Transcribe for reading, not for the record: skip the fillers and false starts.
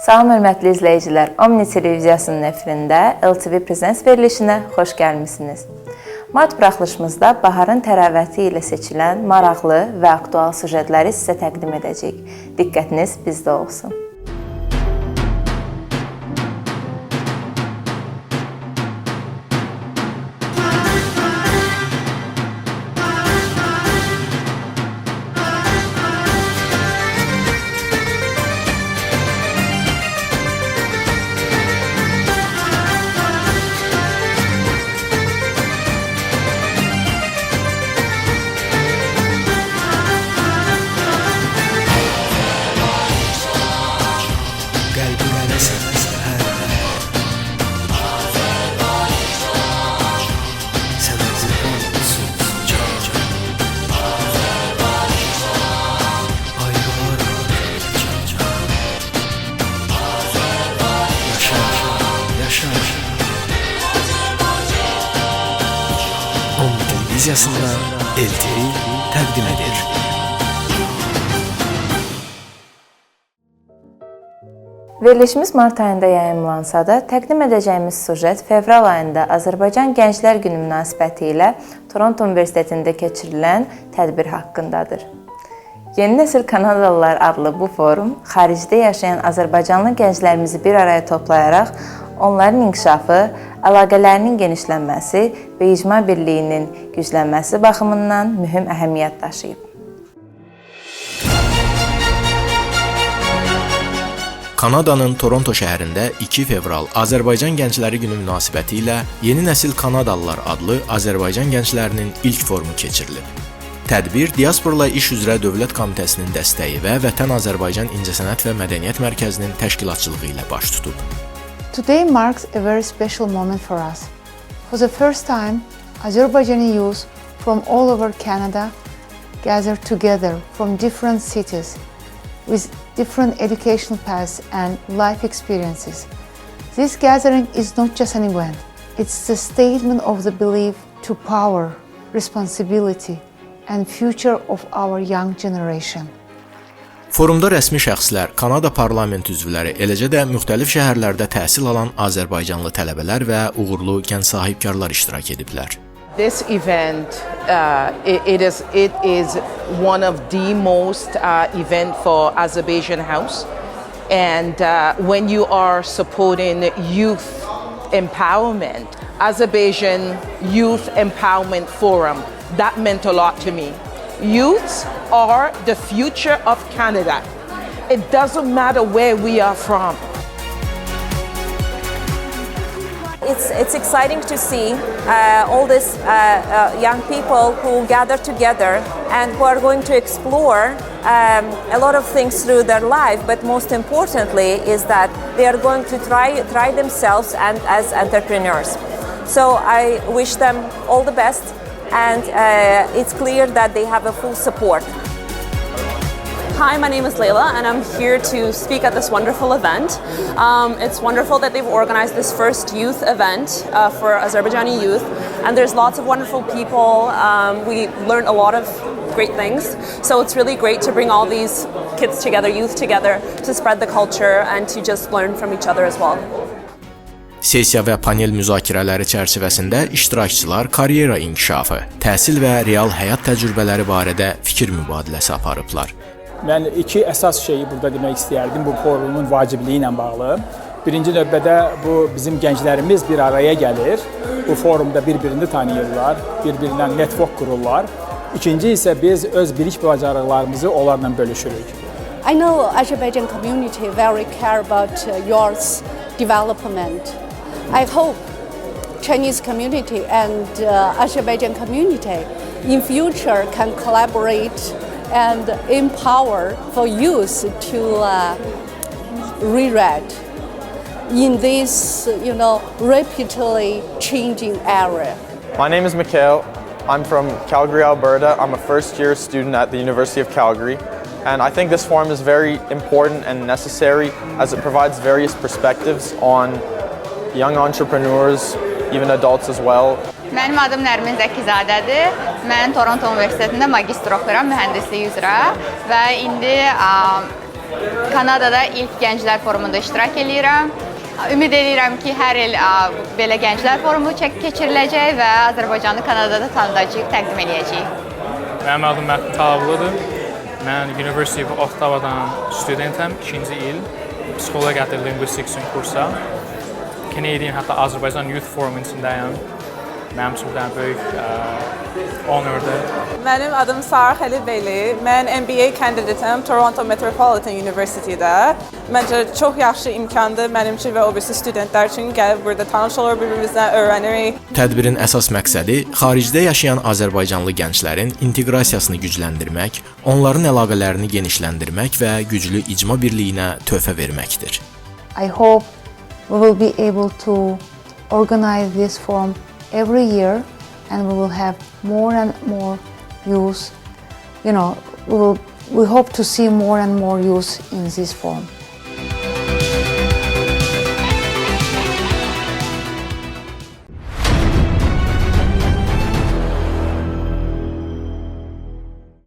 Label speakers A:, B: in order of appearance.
A: Salam hörmətli izləyicilər, Omni televiziyasının efirində LTV Prezens verilişinə xoş gəlmisiniz. Mart buraxılışımızda baharın təravəti ilə seçilən maraqlı və aktual sujetləri sizə təqdim edəcəyik. Diqqətiniz bizdə olsun.
B: Omni televiziyasında LTV təqdim edir.
A: Verilişimiz mart ayında yayımlansa da, təqdim edəcəyimiz sujet fevral ayında Azərbaycan Gənclər Günü münasibəti ilə Toronto Universitetində keçirilən tədbir haqqındadır. Yeni Nəsil Kanadalılar adlı bu forum, xaricdə yaşayan Azərbaycanlı gənclərimizi bir araya toplayaraq onların inkişafı, əlaqələrinin genişlənməsi və icma birliyinin güclənməsi baxımından mühüm əhəmiyyət daşıyıb.
B: Kanadanın Toronto şəhərində 2 fevral Azərbaycan Gəncləri Günü münasibəti ilə Yeni Nəsil Kanadalılar adlı Azərbaycan gənclərinin ilk forumu keçirilib. Tədbir Diasporla İş üzrə Dövlət Komitəsinin dəstəyi və Vətən Azərbaycan İncəsənət və Mədəniyyət Mərkəzinin təşkilatçılığı ilə baş tutub.
C: Today marks a very special moment for us. For the first time, Azerbaijani youth from all over Canada gather together from different cities with different educational paths and life experiences. This gathering is not just an event, it's the statement of the belief to power, responsibility and future of our young generation.
B: Forumda rəsmi şəxslər, Kanada parlament üzvləri, eləcə də müxtəlif şəhərlərdə təhsil alan Azərbaycanlı tələbələr və uğurlu gənc sahibkarlar iştirak ediblər.
D: This event, it is one of the most event for Azerbaijan House, and when you are supporting youth empowerment, Azerbaijan Youth Empowerment Forum, that meant a lot to me. Youths are the future of Canada. It doesn't matter where we are from.
E: It's exciting to see all these young people who gather together and who are going to explore a lot of things through their life, but most importantly is that they are going to try themselves and as entrepreneurs. So I wish them all the best, and it's clear that they have a full support.
F: Hi, my name is Layla and I'm here to speak at this wonderful event. It's wonderful that they've organized this first youth event for Azerbaijani youth, and there's lots of wonderful people. We learned a lot of great things, so it's really great to bring all these kids together, youth together, to spread the culture and to just learn from each other as well.
B: Sessiya və panel müzakirələri çərçivəsində iştirakçılar karyera inkişafı, təhsil və real həyat təcrübələri barədə fikir mübadiləsi aparıblar.
G: Mən iki əsas şeyi burada demək istəyərdim bu forumun vacibliyi ilə bağlı. Birinci növbədə bu bizim gənclərimiz bir araya gəlir. Bu forumda bir-birini tanıyırlar, bir-birindən network qururlar. İkinci isə biz öz bilik və bacarıqlarımızı onlarla bölüşürük.
H: I know Azerbaijan community very care about yours development. I hope Chinese community and Azerbaijan community in future can collaborate and empower for youth to reread in this, rapidly changing era.
I: My name is Mikhail. I'm from Calgary, Alberta. I'm a first-year student at the University of Calgary. And I think this forum is very important and necessary as it provides various perspectives on young entrepreneurs, even adults as well.
J: Mənim adım Nərmin Zəkizadədir. Mən Toronto Universitetində magistr oxuyuram mühəndislik üzrə və indi Kanadada ilk Gənclər Forumunda iştirak edirəm. Ümid edirəm ki, hər il belə Gənclər Forumu keçiriləcək və Azərbaycanı Kanadada tanıdacağıq, təqdim edəcəyik.
K: Mənim adım Məhdi Talavlıdır. Mən University of Ottawa-dan studentəm, 2-ci il. Psixologiya Linguistics kursa. Canadian, hətta Azərbaycan Youth Forumun içindəyəm. Mənim üçün bir böyük onurdur.
L: Mənim adım Sarah Xəlilbeyli. Mən MBA kandidatım Toronto Metropolitan University-də. Məncə çox yaxşı imkandır mənim üçün və o birisi studentlər üçün gəlib burada tanış olur, bir-birimizdən öyrənirik.
B: Tədbirin əsas məqsədi xaricdə yaşayan azərbaycanlı gənclərin inteqrasiyasını gücləndirmək, onların əlaqələrini genişləndirmək və güclü icma birliyinə töhfə verməkdir.
C: I hope we will be able to organize this forum every year and we will have more and more use. We hope to see more and more use in this forum.